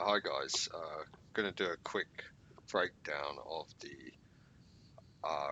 Hi guys, going to do a quick breakdown of the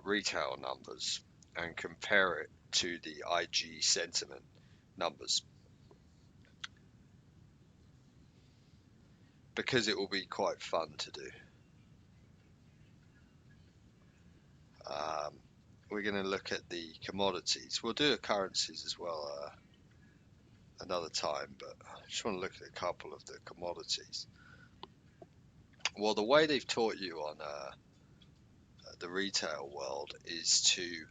retail numbers and compare it to the IG sentiment numbers because it will be quite fun to do. We're going to look at the commodities. We'll do the currencies as well another time, but I just want to look at a couple of the commodities. Well, the way they've taught you on the retail world is to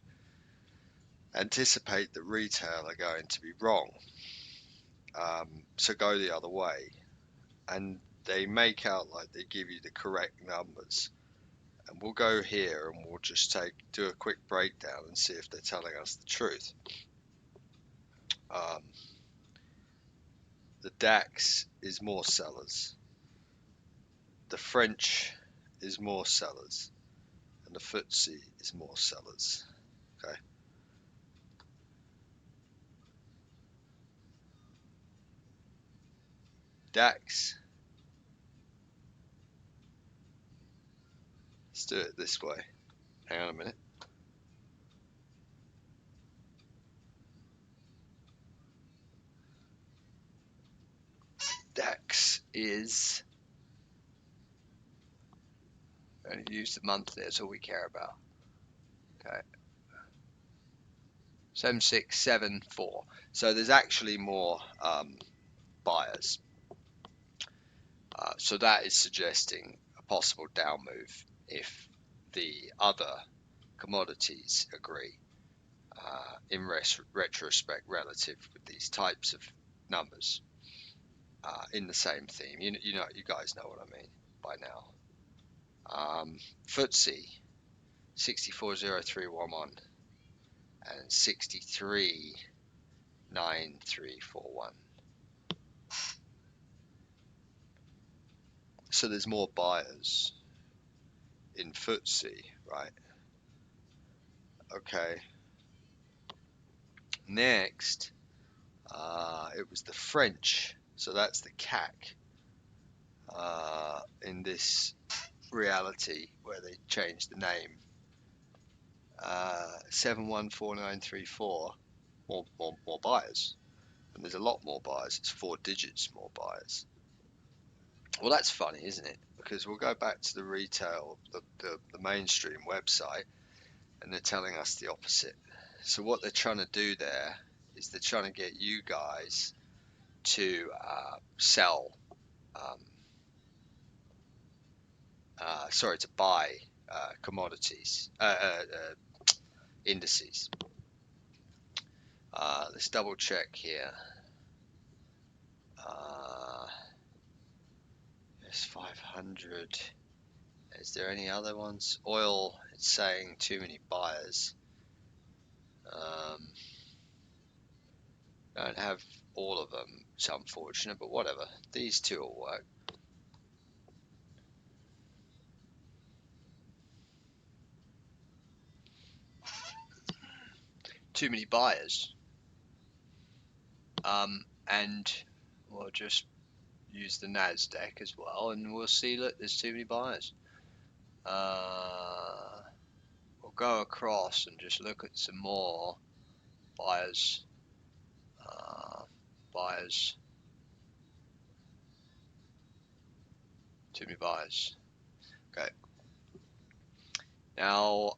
anticipate that retail are going to be wrong. So go the other way, and they make out like they give you the correct numbers. And we'll go here and we'll just do a quick breakdown and see if they're telling us the truth. The DAX is more sellers, the French is more sellers, and the FTSE is more sellers. Okay. DAX. Let's do it this way. Hang on a minute. DAX is, only use the month there, that's all we care about. Okay. 7674. So there's actually more buyers. So that is suggesting a possible down move if the other commodities agree in retrospect relative with these types of numbers in the same theme. You guys know what I mean by now. FTSE 640311 and 639341. So there's more buyers in FTSE, right? Okay. Next, it was the French, so that's the CAC in this reality where they changed the name. 714934, more buyers, and there's a lot more buyers. It's 4 digits more buyers. Well, that's funny, isn't it? Because we'll go back to the retail, the mainstream website, and they're telling us the opposite. So what they're trying to do there is they're trying to get you guys to to buy commodities, indices. Let's double check here. Yes, 500. Is there any other ones? Oil, it's saying too many buyers. Don't have all of them. It's unfortunate, but whatever. These two will work. Too many buyers. And we'll just use the NASDAQ as well, and we'll see, look, there's too many buyers. We'll go across and just look at some more buyers. Buyers. Too many buyers. Okay. Now,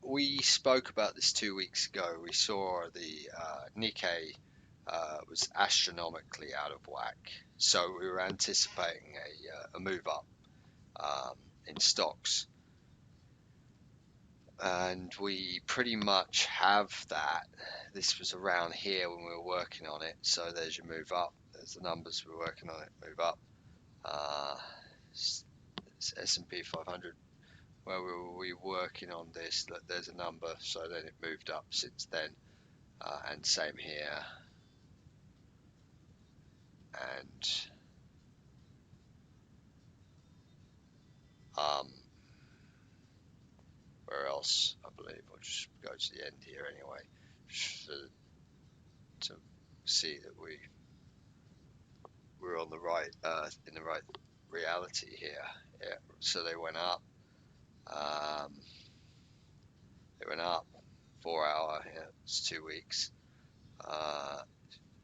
we spoke about this 2 weeks ago. We saw the Nikkei was astronomically out of whack. So we were anticipating a move up in stocks. And we pretty much have that. This was around here when we were working on it. So there's your move up. There's the numbers we're working on it. Move up. It's S&P 500. Where were we working on this? Look, there's a number. So then it moved up since then. And same here. And where else? I believe I'll just go to the end here anyway, to see that we're on the right in the right reality here. Yeah, so they went up. They went up 4 hour. Yeah, it's 2 weeks.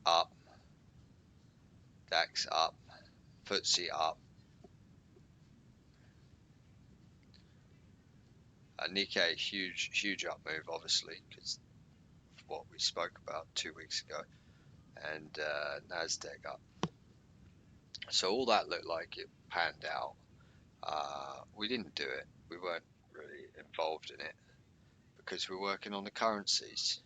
Up. DAX up. FTSE up. Nikkei huge up move, obviously, because what we spoke about 2 weeks ago, and Nasdaq up. So all that looked like it panned out. We didn't do it. We weren't really involved in it because we're working on the currencies.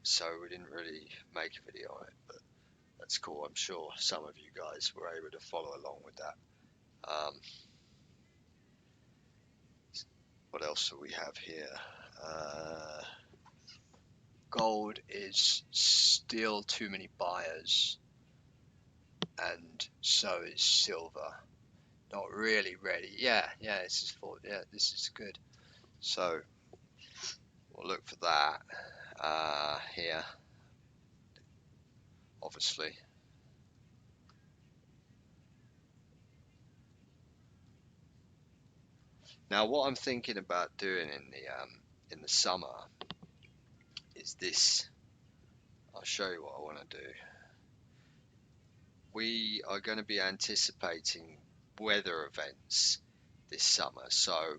So we didn't really make a video on it, but that's cool. I'm sure some of you guys were able to follow along with that. What else do we have here? Gold is still too many buyers, and so is silver. Not really ready. Yeah, this is for, yeah, this is good. So we'll look for that here, obviously. Now, what I'm thinking about doing in the summer is this. I'll show you what I want to do. We are going to be anticipating weather events this summer, so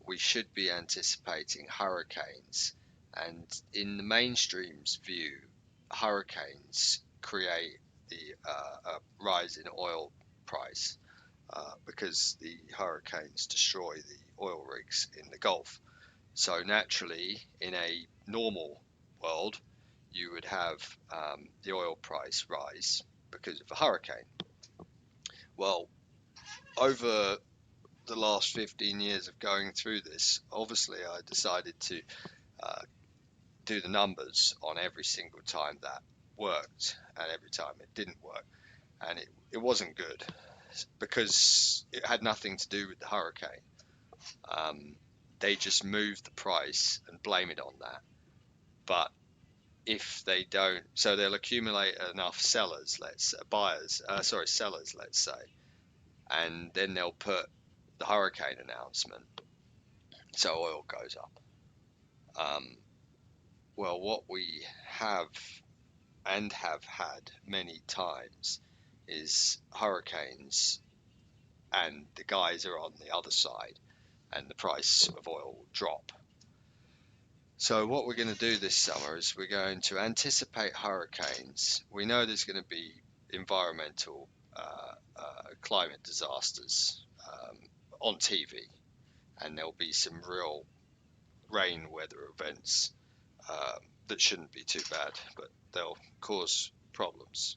we should be anticipating hurricanes. And in the mainstream's view, hurricanes create the rise in oil price because the hurricanes destroy the oil rigs in the Gulf. So naturally, in a normal world, you would have the oil price rise because of a hurricane. Well, over the last 15 years of going through this, obviously I decided to do the numbers on every single time that worked and every time it didn't work, and it wasn't good because it had nothing to do with the hurricane. They just moved the price and blame it on that. But if they don't, so they'll accumulate enough sellers, sellers, let's say, and then they'll put the hurricane announcement, so oil goes up. Well, what we have and have had many times is hurricanes, and the guys are on the other side, and the price of oil will drop. So what we're going to do this summer is we're going to anticipate hurricanes. We know there's going to be environmental climate disasters on TV, and there'll be some real rain weather events that shouldn't be too bad, but they'll cause problems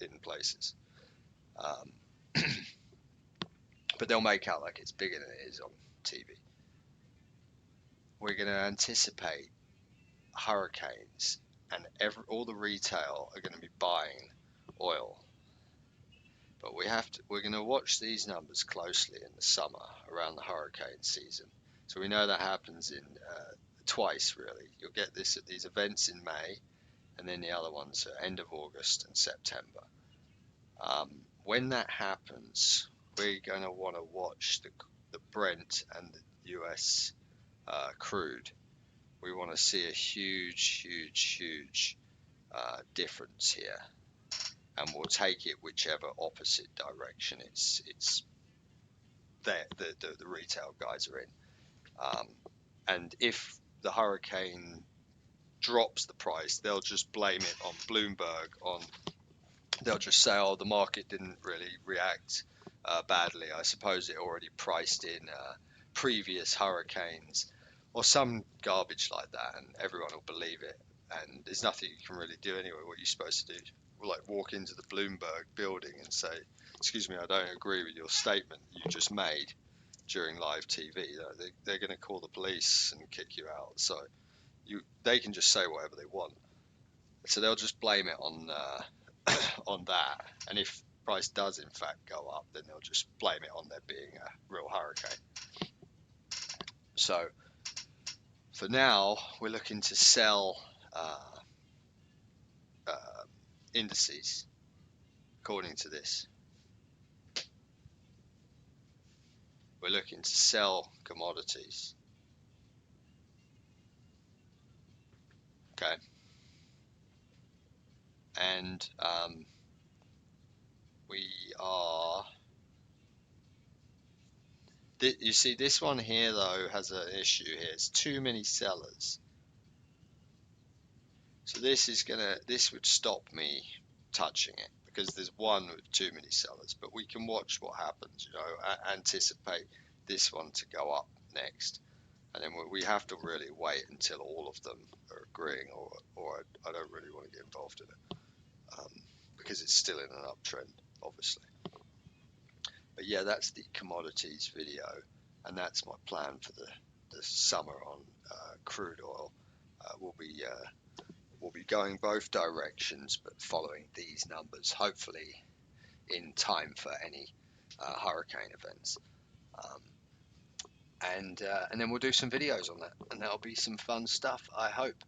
in places. But they'll make out like it's bigger than it is on TV. We're going to anticipate hurricanes, and all the retail are going to be buying oil. But we're going to watch these numbers closely in the summer around the hurricane season. So we know that happens in twice, really. You'll get these events in May, and then the other ones are end of August and September. When that happens, we're going to want to watch the Brent and the US crude. We want to see a huge difference here, and we'll take it whichever opposite direction it's there the retail guys are in. And if the hurricane drops the price, they'll just blame it on Bloomberg. They'll just say, oh, the market didn't really react badly. I suppose it already priced in previous hurricanes or some garbage like that, and everyone will believe it. And there's nothing you can really do anyway. What you're supposed to do, like walk into the Bloomberg building and say, excuse me, I don't agree with your statement you just made during live TV. They're going to call the police and kick you out. So they can just say whatever they want. So they'll just blame it on on that. And if price does in fact go up, then they'll just blame it on there being a real hurricane. So for now, we're looking to sell indices, according to this, we're looking to sell commodities. Okay. And we are. You see, this one here though has an issue here. It's too many sellers. So this would stop me touching it because there's one with too many sellers. But we can watch what happens. You know, anticipate this one to go up next, and then we have to really wait until all of them are agreeing, or I don't really want to get involved in it because it's still in an uptrend, obviously. But yeah, that's the commodities video, and that's my plan for the summer on crude oil. We'll be going both directions, but following these numbers, hopefully in time for any hurricane events. Um, and then we'll do some videos on that, and that'll be some fun stuff, I hope.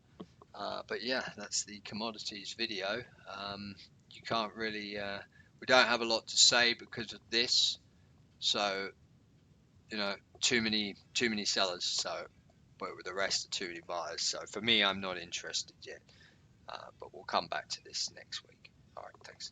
But yeah, that's the commodities video. You can't really, we don't have a lot to say because of this. So, you know, too many sellers. So, but with the rest are too many buyers. So for me, I'm not interested yet. But we'll come back to this next week. All right, thanks.